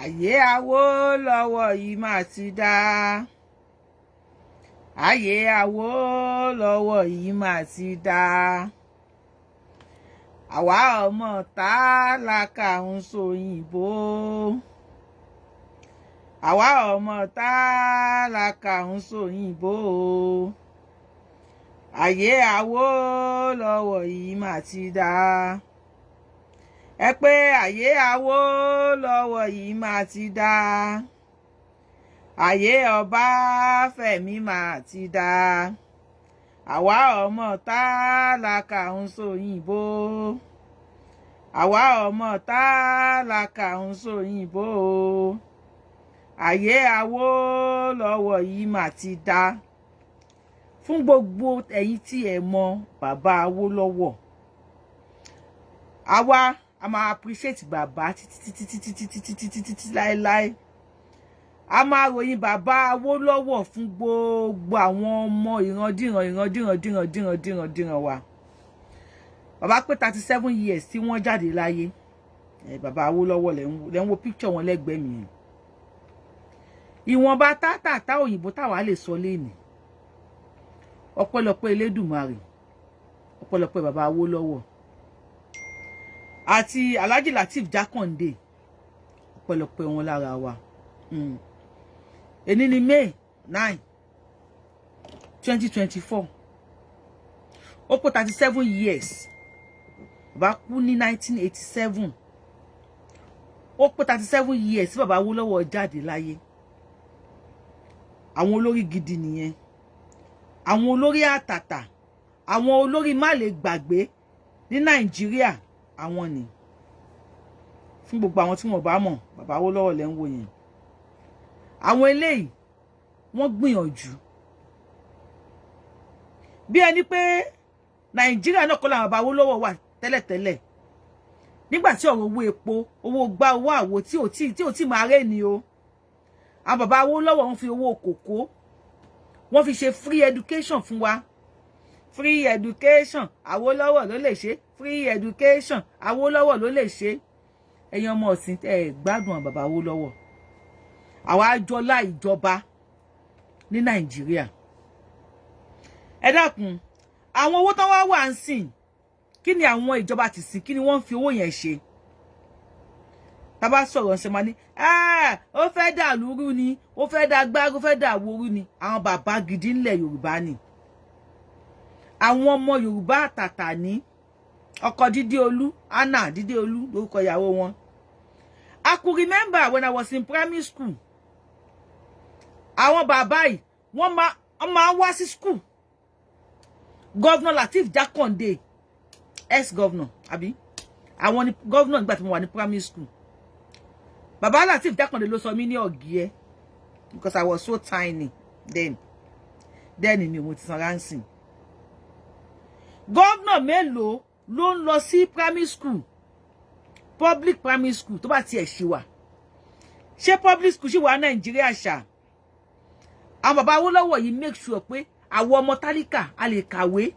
Ayé Awólọ́wọ̀ yìí máa ti dá. Ayé Awólọ́wọ̀ yìí máa ti dá. Àwa ọmọ tálákà ń ṣòyìnbó. Àwa ọmọ tálákà ń ṣòyìnbó. Ayé Awólọ́wọ̀ yìí máa ti dá. Ẹ pé ayé Awólọ́wọ̀ yìí máa ti dá. Ayé Ọbáfẹ́mi máa ti dá. Àwa ọmọ tálákà ń ṣòyìnbó. Àwa ọmọ tálákà ń ṣòyìnbó. Ayé Awólọ́wọ̀ yìí máa ti dá. Fún gbogbo ẹ̀yin tí ẹ mọ bàbá Awólọ́wọ̀, àwa a máa appreciate bàbá títí láéláé. A máa ròyìn bàbá Awólọ́wọ̀ fún gbogbo àwọn ọmọ ìrandíran wa. Bàbá pé 37 years tí wọ́n jáde láyé. Bàbá Awólọ́wọ̀ lẹ́ ń wo picture wọn lẹ́gbẹ̀ẹ́ mi. Ìwọ̀nba tátàtà òyìnbó táwa lè sọ lénìí. Ọpẹ́lọpẹ́ Elédùmarè. Ọpẹ́lọpẹ́ bàbá Awólọ́wọ̀. Àti Alhaji Lateef Jákàndé. Ọpẹ́lọpẹ́ wọn lára wa. Èní ni May 9, 2024. Ó pé 37 years. Bàbá kú ní 1987. Ó pé 37 years tí bàbá Awólọ́wọ̀ jáde láyé. Àwọn olórí gidi nìyẹn. Àwọn olórí àtàtà. Àwọn olórí má lè gbàgbé ní Nàìjíríà. Àwọn ni. Fún gbogbo àwọn tí wọ́n bá mọ̀, bàbá Awólọ́wọ̀ lẹ́ ń wò yẹn. Àwọn eléyìí wọ́n gbìyànjú. Bí ẹni pé Nàìjíríà náà kọ́ làwọn bàbá Awólọ́wọ̀ wà tẹ́lẹ̀tẹ́lẹ̀. Nígbà tí ọ̀rọ̀ owó epo, owó gbá owó àwo tí ò tí máa rẹ́ ni o. Àwọn bàbá Awólọ́wọ̀ wọ́n fi owó kòkó, wọ́n fi ṣe free education fún wa. Free education, Awólọ́wọ̀ ló lè ṣe. Free education, Awólọ́wọ̀ ló lè ṣe. Ẹ̀yin ọmọ ọ̀sìn gbádùn àwọn bàbá Awólọ́wọ̀. Àwa àjọlá ìjọba ní Nàìjíríà. Ẹ dákun, àwọn owó tán wá ń sìn, kí ni àwọn ìjọba ti sìn, kí ni wọ́n fi owó yẹn ṣe? Tá bá sọ̀rọ̀ ṣe máa ní, ó fẹ́ dà lúrú ni, ó fẹ́ dà gbágbó, ó fẹ́ dà wórú ni. Àwọn bàbá gidi ńlẹ̀ Yorùbá ni. Àwọn ọmọ Yorùbá àtàtà ní. Ọkọ Dídéolú, Anna Dídéolú lórúkọ ìyàwó wọn. I could remember when I was in primary school. Àwọn bàbá yìí, wọ́n máa wá sí school. Governor Lateef Jákàndé, ex-governor, àbí? Àwọn ni governor nígbà tí mo wà ní primary school. Bàbá Lateef Jákàndé ló sọ mí ní Ọ̀gíẹ́ because I was so tiny then. Then ni mo ti san ransom. Governor mélòó ló ń lọ sí primary school? Public primary school tó bá tiẹ̀ ṣì wà. Ṣé public school ṣì wà Nàìjíríà ṣá? Àwọn bàbá Awólọ́wọ̀ yìí make sure pé àwọn ọmọ tálíkà a lè kàwé.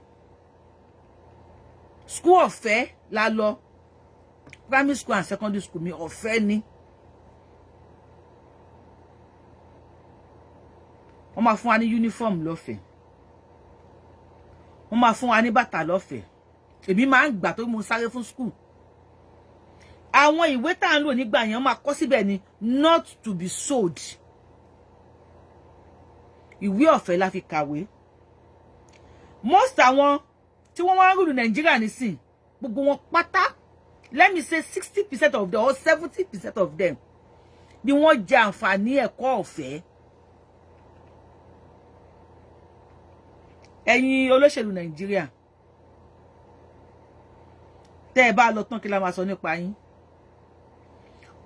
School ọ̀fẹ́ la lọ. Primary school and secondary school mi ọ̀fẹ́ ni. Wọ́n máa fún wa ní uniform lọ́fẹ̀ẹ́. Wọ́n máa fún wa ní bàtà lọ́fẹ̀ẹ́. Èmi máa ń gbà tó mo sáré fún school. Àwọn ìwé tá ń lò nígbà yẹn máa kọ síbẹ̀ ni not to be sold. Ìwé ọ̀fẹ́ la fi kàwé. Most àwọn tí wọ́n wá ń rúlu Nàìjíríà nísìn, gbogbo wọn pátá, let me say 60% of them or 70% of them, ni wọ́n jẹ àǹfààní ẹ̀kọ́ ọ̀fẹ́. Ẹ̀yin olóṣèlú Nàìjíríà, tẹ́ ẹ bá lọ tán kí la máa sọ nípa yín.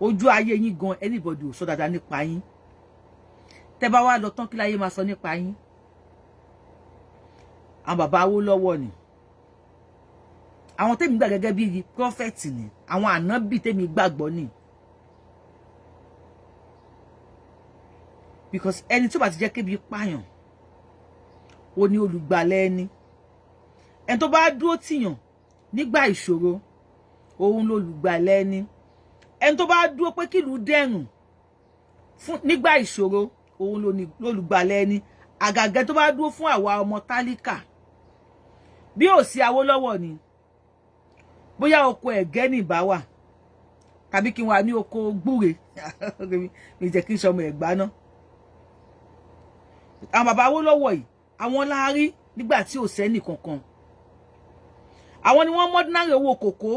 Ojú ayé yín gan anybody ò sọ dáadáa nípa yín. Tẹ́ bá wá lọ tán kí láyé máa sọ nípa yín. Àwọn bàbá Awólọ́wọ̀ ni. Àwọn tèmi gbà gẹ́gẹ́ bí prophet ni. Àwọn ànábì tèmi gbàgbọ́ ni. Because ẹni tó bá ti jẹ́ kébi pààyàn, ó ní olùgbàlà ẹni. Ẹni tó bá dúró tìyàn nígbà ìṣòro, òun lolùgbàlà ẹni. Ẹni tó bá dúró pé kílùú dẹ̀rùn, fún nígbà ìṣòro òun lolùgbàlẹ̀ ẹni àgàgẹ́ tó bá dúró fún àwa ọmọ tálíkà bí ò sí Awólọ́wọ̀ ni bóyá oko ẹ̀gẹ́ ní ìbá wà tàbí kí n wà ní oko gbúre mi jẹ́ kí n sọmọ Ẹ̀gbá náà àwọn bàbá Awólọ́wọ̀ yìí àwọn láárí nígbà tí ò sẹ́nì kankan àwọn ni wọ́n mọ́dínárì owó kòkó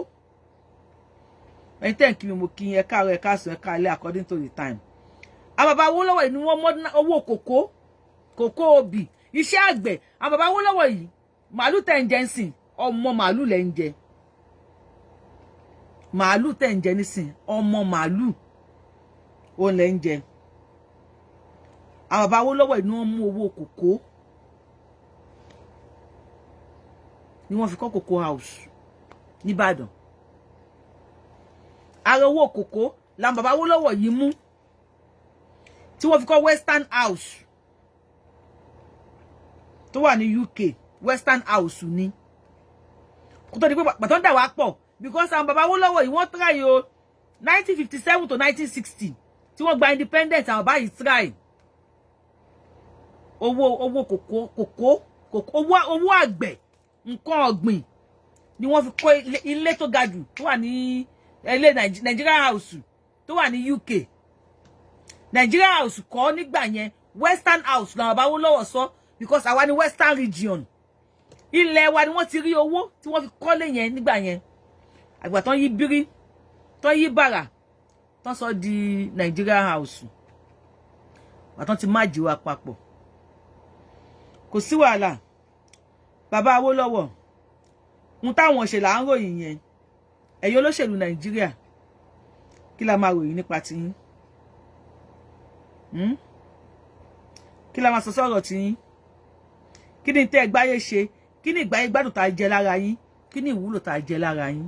ẹni tẹ́ ń kí mi mo kí ẹ káàárọ̀ ẹ káàsán ẹ káalẹ́ according to the time àwọn bàbá Awólọ́wọ̀ yìí ni wọ́n mọ́dínà owó kòkó obì iṣẹ́ àgbẹ̀ àwọn bàbá Awólọ́wọ̀ yìí màálù tẹ̀ ń jẹ ń sìn ọmọ màálù lẹ̀ ń jẹ màálù tẹ̀ ń jẹ nísìn ọmọ màálù òun lẹ̀ ń jẹ àwọn bàbá Awólọ́wọ̀ yìí ni wọ́n mú owó kòkó ni wọ́n fi kọ́ Cocoa House nìbàdàn ara owó kòkó làwọn bàbá Awólọ́wọ̀ yìí mú tí wọ́n fi kọ́ Western House tó wà ní UK Western House ni kó tó di pé pàtó ń dà wá pọ̀ because àwọn bàbá Awólọ́wọ̀ yìí wọ́n try o 1957 to 1960 tí wọ́n gba independence àwọn báyìí try owó kòkó owó àgbẹ̀ nǹkan ọ̀gbìn ni wọ́n fi kọ́ ilé tó ga jù tó wà ní ilé Nigeria House tó wà ní UK Nigeria House kọ́ nígbà yẹn Western House làwọn bàbá Awólọ́wọ̀ sọ because àwa ní Western region ilẹ̀ wa ni wọ́n ti rí owó tí wọ́n fi kọ́lé yẹn nígbà yẹn àgbà tán yí bírí tán yí bàrà tán sọ di Nigeria House àtàn ti má jí wa papọ̀ kò sí wàhálà bàbá Awólọ́wọ̀ ń táwọn ṣe là ń ròyìn yẹn ẹ̀yin olóṣèlú Nàìjíríà kí la máa ròyìn nípa tiyín kí la máa sọ sọ̀rọ̀ tiyín kí ni tẹ́ gbáyé ṣe kí ni ìgbáyé gbádùn tá jẹ lára yín kí ni ìwúlò tá jẹ lára yín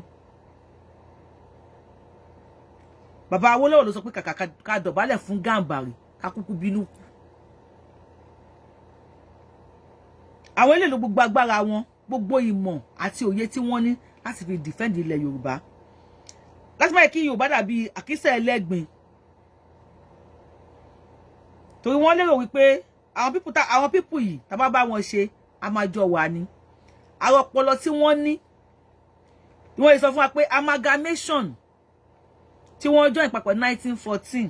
bàbá Awólọ́wọ̀ ló sọ pé kàkà ká dọ̀bálẹ̀ fún Gàmbàrí ká kúkú bínú kú àwọn eléyìí ló gbogbo agbára wọn gbogbo ìmọ̀ àti òye tí wọ́n ní láti fi defend ilẹ̀ Yorùbá láti máa kí Yorùbá dàbí àkísà ẹlẹ́gbin torí wọ́n lérò wípé àwọn pípù yìí tá bá bá wọn ṣe a máa jọ wà ní àwọn ọpọlọ tí wọ́n ní tí wọ́n lè sọ fún wa pé amalgamation tí wọ́n join papọ̀ 1914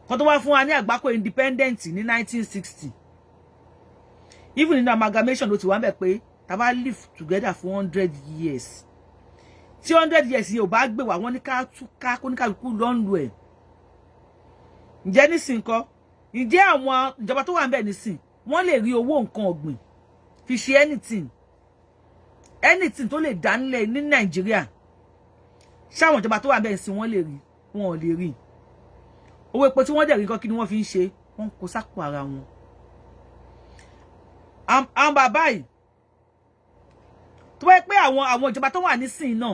kan tó wá fún wa ní àgbákò independent ní 1960 even in amalgamation ló ti wà ńbẹ̀ pé tá bá live together for 100 years tí 100 years yìí ò bá gbé wá wọ́n ní ká túká kó ní kálukú lọ́nlù ẹ̀ ǹjẹ́ nísìn kọ́ ǹjẹ́ àwọn ìjọba tó wà ńbẹ̀ nísìn wọ́n lè rí owó nǹkan ọ̀gbìn fi ṣe anything tó lè dá nílẹ̀ ní Nàìjíríà ṣáwọn ìjọba tó wà ńbẹ̀ nísìn wọ́n lè rí wọn ò lè rí owó epo tí wọ́n dẹ̀ rí nǹkan kí ni wọ́n fi ń ṣe wọ́n kó sápò ara wọn àwọn bàbá yìí tó wáyé pé àwọn ìjọba tó wà nísìn náà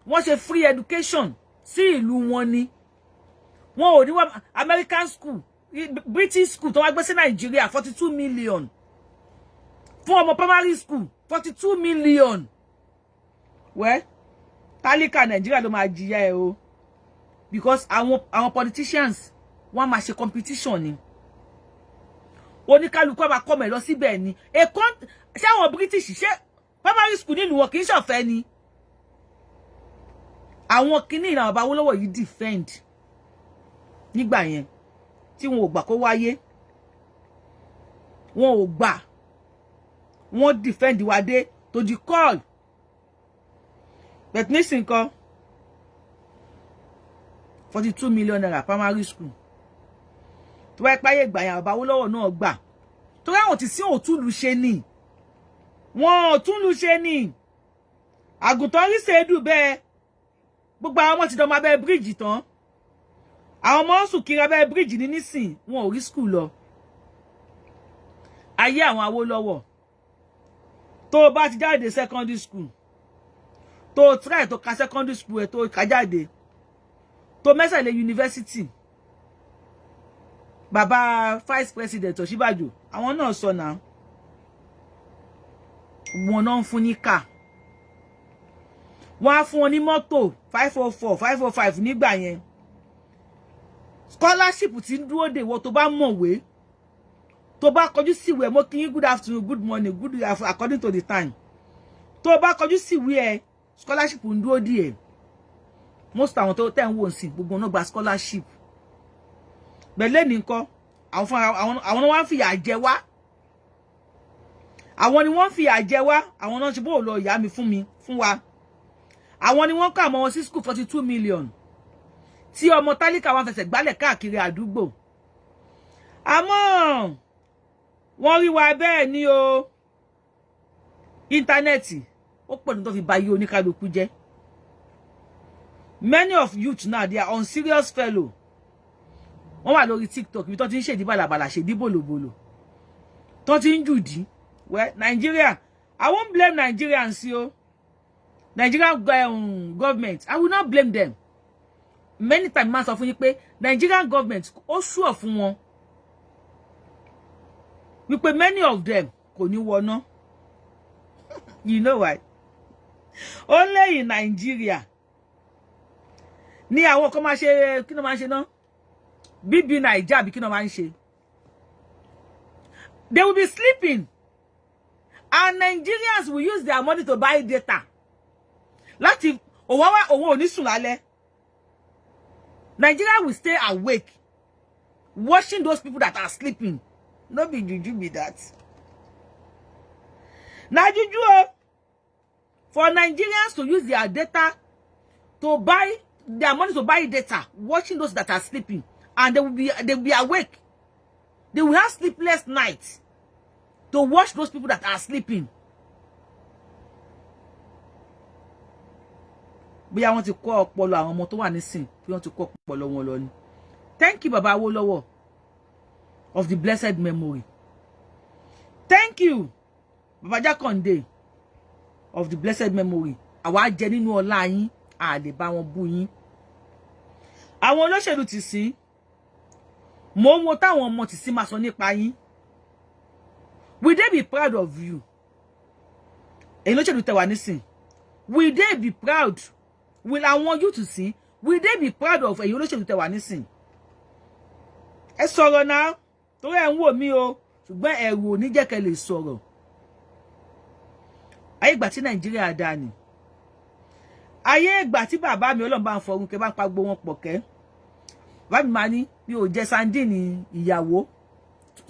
wọ́n ṣe free education sí ìlú wọn ni wọn ò ní wá American school British school tó wá gbé sí Nàìjíríà 42 million fún ọmọ primary school 42 million wẹ́ tálíkà Nàìjíríà ló máa jìyà ẹ̀ o because àwọn politicians wọ́n máa ṣe competition ni oníkálukú máa kọ́ mẹ́ lọ síbẹ̀ ni èkó ṣé àwọn British ṣé primary school nílùú wọn kì í ṣọ̀fẹ́ ni àwọn kinní ìlànà bàbá Awólọ́wọ̀ yìí defend nígbà yẹn tí wọn ò gbà kó wáyé wọn ò gbà wọn defend wa dé to the call but nísìn kan 42 million naira primary school tó wáyé páyé ìgbà yẹn bàbá Awólọ́wọ̀ náà gbà tó ráwọn tí sí òtúlù ṣe ni wọn òtúlù ṣe ni àgùntàn rí ṣèdù bẹ́ẹ̀ gbogbo àwọn ọmọ ti dọmọ abẹ́ bíríìjì tán àwọn ọmọ sùn kiri abẹ́ bíríìjì ní nísìn wọn ò rí skul lọ ayé àwọn Awólọ́wọ̀ tó bá ti jáde secondary school tó try tó ka secondary school ẹ̀ tó ka jáde tó mẹ́sàlẹ̀ university bàbá vice president Ọ̀ṣínbàjò àwọn náà sọ náà wọn náà ń fún ní car wọ́n á fún wọn ní mọ́tò 504 505 nígbà yẹn scholarship tí ń dúró dè ìwọ tó bá mọ̀wé tó bá kọjú síwé mo kí yín good afternoon good morning good according to the time tó bá kọjú síwé ẹ scholarship ń dúró dè ẹ most àwọn tó tẹ̀ ń wò sí gbogbo náà gba scholarship bẹ̀lẹ́ ní nǹkan àwọn wọ́n fìyà jẹ wá àwọn ni wọ́n fìyà jẹ wá àwọn náà ṣe bó lọ ìyá mi fún wa àwọn ni wọ́n kà mọ́ wọn sí school 42 million tí ọmọ tálíkà wọn fẹsẹ̀ gbálẹ̀ káàkiri àdúgbò àmọ́ wọ́n rí wa bẹ́ẹ̀ ni o íńtánẹ́ẹ̀tì ó pọ̀ ní tó fi ba iye oníkálukú jẹ́ many of youth now they are unserious fellow wọ́n wà lórí TikTok ibi tó ti ń ṣèdí bàlàbàlà ṣèdí bòlòbòlò tó ti ń jùdí well Nigeria I won't blame Nigerians o Nigerian government I will not blame them many times man sọ fún yín pé Nigerian government ó sure fún wọn wípé many of them kò ní wọná you know why only in Nigeria ní àwọn kan máa ṣe kí ló máa ń ṣe náà bíbí Naija bí kí ló máa ń ṣe they will be sleeping and Nigerians will use their money to buy data láti òun ò ní sùn lálẹ́ Nigeria will stay awake watching those people that are sleeping no be juju be that na juju for Nigerians to use their data to buy their money to buy data watching those that are sleeping and they will be awake they will have sleepless nights to watch those people that are sleeping bí àwọn ti kó ọpọlọ àwọn ọmọ tó wà nísìn bí wọ́n ti kó ọpọlọ wọn lọ ni thank you Baba Awolowo of the blessed memory thank you Baba Jakande of the blessed memory àwa jẹ nínú ọlá yín a lè bá wọn bú yín àwọn olóṣèlú ti sìn mo ń wo táwọn ọmọ ti sìn máa sọ nípa yín will they be proud of you èyí olóṣèlú tẹ́ wà nísìn will they be proud will àwọn you to see will they be proud of èyí olóṣèlú tẹ́ wà nísìn ẹ sọ̀rọ̀ náà torí ẹ ń wò mí o ṣùgbọ́n ẹ̀rù ò ní jẹ́ kẹ́ lè sọ̀rọ̀ ayé ìgbà tí Nàìjíríà dá ni ayé ìgbà tí bàbá mi Ọlọ́run bá ń fọrun kẹ́ bá ń pa gbogbo wọn pọ̀ kẹ́ bàbá mi máa ní mi ò jẹ sandini ìyàwó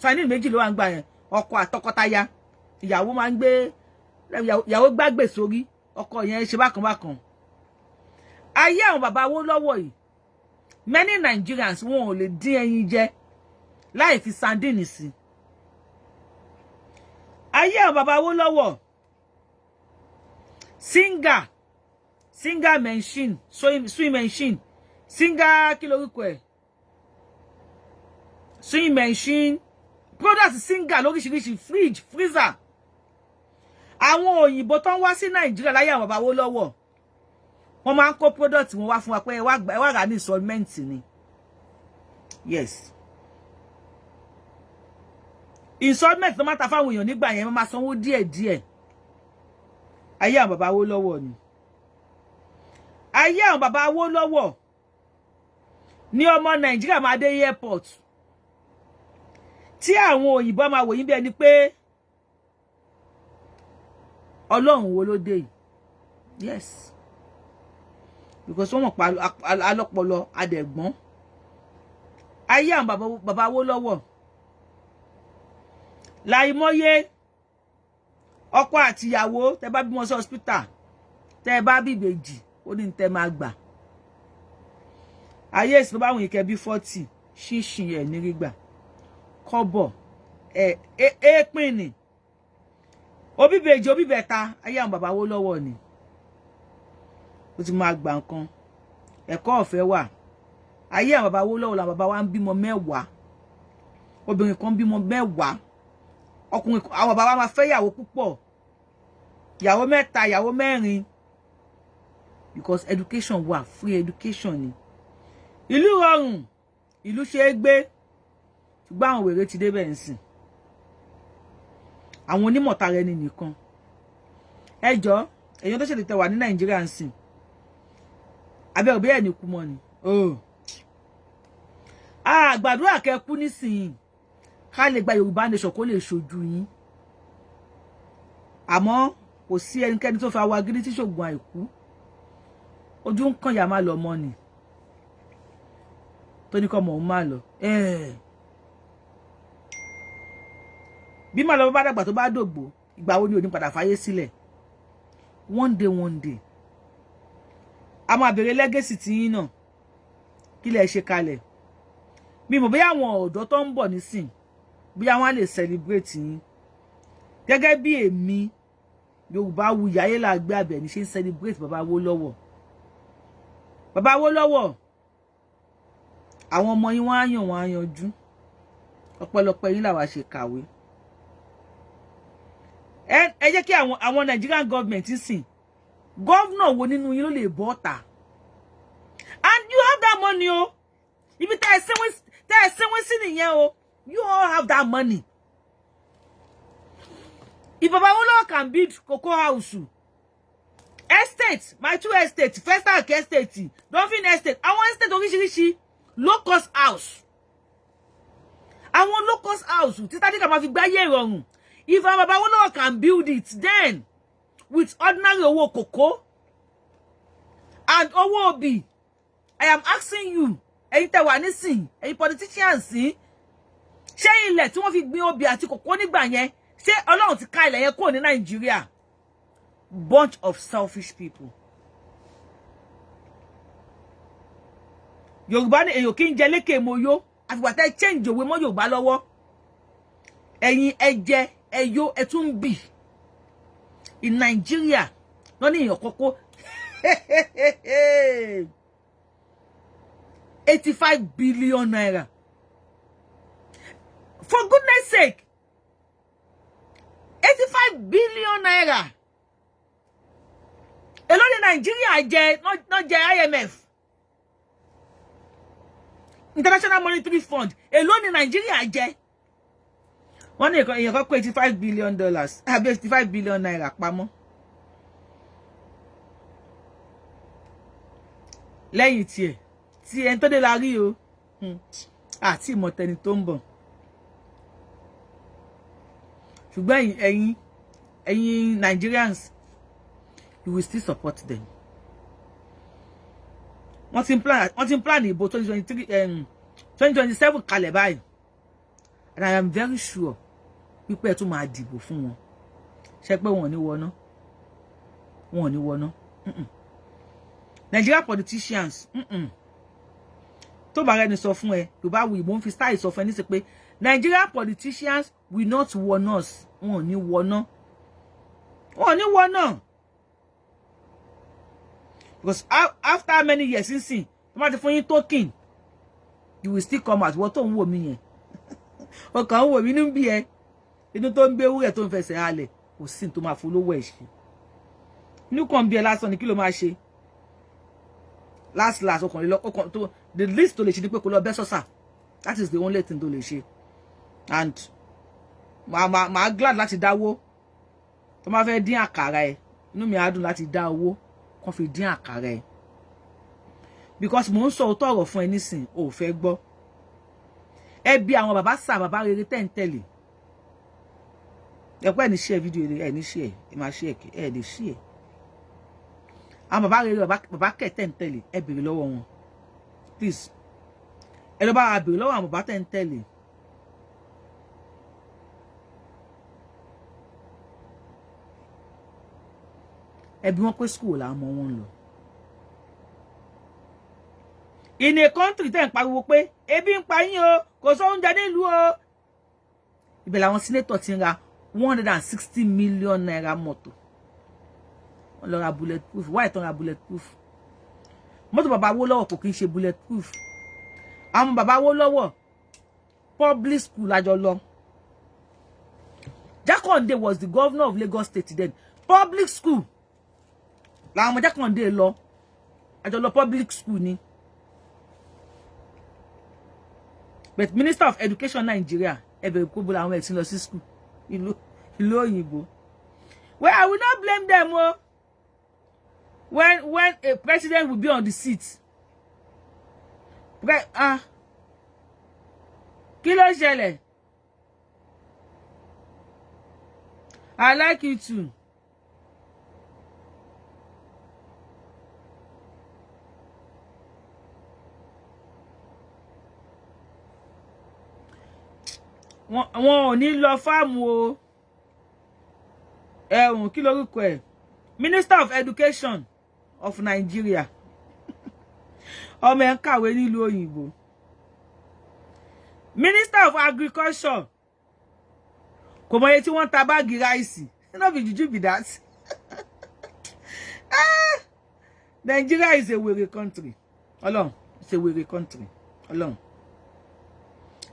sandini méjì ló wà ń gbà yẹn ọkọ àtọkọtaya ìyàwó máa ń gbé ìyàwó gbàgbé sórí ọkọ yẹn ṣe bákan bákan ayé àwọn bàbá Awólọ́wọ̀ yìí many Nigerians wọn ò lè dín ẹyin jẹ láì fi sandini sí ayé àwọn bàbá Awólọ́wọ̀ singer machine swing machine singer kí lorúkọ ẹ̀ swing machine product singer lóríṣiríṣi fridge freezer àwọn òyìnbó tó ń wá sí Nàìjíríà láyé àwọn bàbá Awólọ́wọ̀ wọ́n máa ń kó product wọn wá fún wa pé ẹ wá rà ní installment ni yes installment tó máa ta fáwọn èèyàn nígbà yẹn wọ́n máa sanwó díẹ̀díẹ̀ ayé àwọn bàbá Awólọ́wọ̀ ni ayé àwọn bàbá Awólọ́wọ̀ ní ọmọ Nàìjíríà máa dé airport tí àwọn òyìnbó máa wò yín bí ẹni pé Ọlọ́run wo ló dé yìí yes because wọ́n mọ̀ pa alọ́pọlọ adẹ̀gbọ́n ayé àwọn bàbá Awólọ́wọ̀ láìmọye ọkọ àtìyàwó tẹ́ bá bímọ sí hospital tẹ́ bá bí ìbejì ó ní tẹ́ máa gbà ayé ìsìn bá wọn ìkẹ́ bí 40 ṣíṣìn ẹ̀ nírígbà kọ́bọ̀ pín ní obíbejì obíbẹ̀ta ayé àwọn bàbá Awólọ́wọ̀ ni ó ti máa gbà nǹkan ẹ̀kọ́ ọ̀fẹ́ wà ayé àwọn bàbá Awólọ́wọ̀ làwọn bàbá wa ń bímọ 10 obìnrin kan bímọ 10 ọkùnrin àwọn bàbá máa fẹ́ ìyàwó púpọ̀ ìyàwó 3 ìyàwó 4 because education wà free education ni ìlú rọrùn ìlú ṣe é gbé ṣùgbọ́n àwọn wèrè ti débẹ̀ nsìn àwọn onímọ̀ tara ẹni nìkan ẹjọ́ èyàn tó ṣèlè tẹ wà ní Nàìjíríà nsìn abẹ́ òbí ẹ̀ ní kú mọ́ ni gbàdúrà kẹ́ kú nísìnyí ká lè gba Yorùbá nation kó lè ṣojú yín àmọ́ kò sí ẹnikẹ́ni tó fa wa gidi tí ṣògùn àìkú ojú ń kàn yà má lọ mọ́ ni tó ní kọ́ mọ̀ ń má lọ bí má lọ bá dàgbà tó bá dògbò ìgbà wo ni ò ní padà fáyé sílẹ̀ one day a máa bèrè legacy tí yín náà kí lẹ ṣe kalẹ̀ mi mọ̀ bóyá àwọn ọ̀dọ́ tó ń bọ̀ nísìn bóyá wọ́n á lè celebrate yín gẹ́gẹ́ bí èmi Yorùbáwùyí Ayélàgbé Àbẹ̀ní ṣe ń celebrate bàbá Awólọ́wọ̀ àwọn ọmọ yín wọ́n á yanjú ọ̀pọ̀lọpọ̀ yín làwa ṣe kàwé ẹ jẹ́ kí àwọn Nigerian government sìn governor wo nínú yín ló lè bọ́ ọ̀tà and you have that money o ibi tẹ́ ẹ sẹ́wọ́n sí nìyẹn o you all have that money if Baba Awolowo can build cocoa house estate my two estate First Bank estate Dolphin estate àwọn estate oríṣiríṣi low cost house àwọn low cost house títà díkà máa fi gbáyé ìrọ̀rùn if Baba Awolowo can build it then with ordinary owó cocoa and owó obì I am asking you ẹ̀yin tẹ́ wà nísìn ẹ̀yin politicians ṣé ilẹ̀ tí wọ́n fi gbin obì àti cocoa nígbà yẹn ṣé Ọlọ́run ti ká ilẹ̀ yẹn kúrò ní Nàìjíríà bunch of selfish people Yorùbá ní èyàn kì í jẹ lékè moyó àfìgbà tẹ́ change òwe mọ́ Yorùbá lọ́wọ́ ẹ̀yin ẹjẹ ẹyó ẹ tún bì in Nigeria wọ́n ní èyàn kọ́kọ́ 85 billion naira for goodness sake 85 billion naira èló ni Nigeria jẹ no jẹ IMF International Monetary Fund èló ni Nigeria jẹ wọ́n ní èyàn kan kó $85 billion àbí 85 billion naira pamọ́ lẹ́yìn tí ẹni tó dé la rí o àti ìmọ̀tẹni tó ń bọ̀ ṣùgbọ́n ẹ̀yin Nigerians you will still support them wọ́n ti ń plan ìbò 2027 kalẹ̀ báyìí and I am very sure wípé ẹ tún máa dìbò fún wọn ṣé pé wọn ò ní wọná Nigeria politicians tó bá rẹni sọ fún ẹ Yorùbáwùyí mo ń fi style sọ fún ẹ ní sí pé Nigeria politicians will not warn us wọn ò ní wọná because after many years since tó má ti fún yín token you will still come out wọ́n tó ń wò mí yẹn ọkàn ń wò mí ní bí ẹ inú tó ń gbé ewúrẹ́ tó ń fẹsẹ̀ halẹ̀ kò sí tó máa folówó ẹ̀ ṣe inú kan bí ẹ lásán ni kí ló máa ṣe last ọkàn tó the least tó lè ṣe ni pé kó lọ bẹ́ sọ́sà that is the only thing tó lè ṣe and màá glad láti dáwó tó máa fẹ́ dín àkàrà ẹ inú mi á dùn láti dá owó kan fi dín àkàrà ẹ because mò ń sọ òótọ́ ọ̀rọ̀ fún ẹ nísìn ò fẹ́ gbọ́ ẹ bí àwọn bàbá rere tẹ́ ń tẹ̀lé ẹ̀pọ̀ ẹ̀ ní share fídíò ẹ̀ ní share ẹ̀ máa share ẹ̀ lè share àwọn bàbá rere bàbá kẹ̀ tẹ́ ń tẹ̀lé ẹ bèrè lọ́wọ́ wọn please ẹ lọ bá wa bèrè lọ́wọ́ àwọn bàbá tẹ́ ń tẹ̀lé ẹ bí wọn pé school làwọn ọmọ wọn lọ in a country tẹ́ ń pariwo pé ebi ń pa yín o kò sọ oúnjẹ nílùú o ibẹ̀ làwọn senator ti ń ra 160 million naira mọ́tò wọ́n lọ ra bulletproof why tán ra bulletproof mọ́tò bàbá Awólọ́wọ̀ kò kí ń ṣe bulletproof àwọn bàbá Awólọ́wọ̀ public school lájọ lọ Jákàndé was the governor of Lagos State then public school làwọn ọmọ Jákàndé lọ àjọ lọ public school ni but Minister of Education Nigeria ebe ko bo làwọn ẹ̀sìn lọ sí school ìlú òyìnbó well I will not blame them o when a president will be on the seat Kí ló ṣẹlẹ̀? I like you too. Wọ́n ò ní lọ fáàmù o. Kí lorúkọ ẹ̀? Minister of Education of Nigeria. Ọmọ ẹ̀ ń kàwé nílùú òyìnbó. Minister of Agriculture. Kò mọ iye tí wọ́n ta báàgì ráìsì. No be juju be that. Nigeria is a weary country. Ọlọ́run, it's a weary country. Ọlọ́run.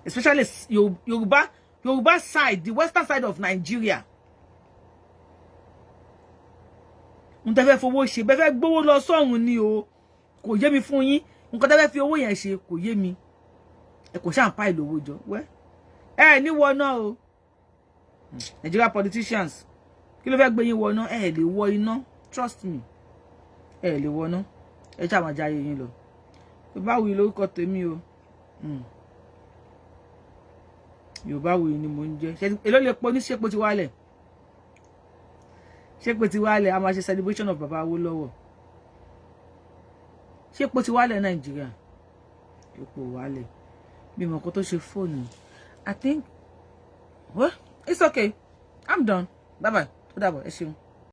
Especially Yoruba side, the western side of Nigeria. Nǹkan tẹ́ fẹ́ fowó ṣe, bẹ́ fẹ́ gbówó lọ sọ́hun ni o. Kò yé mi fún yín. Nǹkan tẹ́ fẹ́ fi owó yẹn ṣe kò yé mi. Ẹ kò ṣàn pa ìlówó jọ. Wẹ́. Ní wọ náà o. Nigeria politicians. Kí ló fẹ́ gbé yín wọ náà? Lè wọ iná. Trust me. Lè wọ náà. Ẹ ṣá máa jayé yín lọ. Báwo lórúkọ tèmi o. Yorùbáwùyí ni mo ń jẹ́. Èló lè pọ̀ ní ṣépo ti wálẹ̀. Ṣépo ti wálẹ̀, a máa ṣe celebration of Baba Awólọ́wọ̀. Ṣépo ti wálẹ̀ Nàìjíríà. Epo wálẹ̀. Bí mo kò tó ṣe fóònù. I think, well, it's okay. I'm done. Bye bye. Ó dàbọ̀, ẹ ṣeun.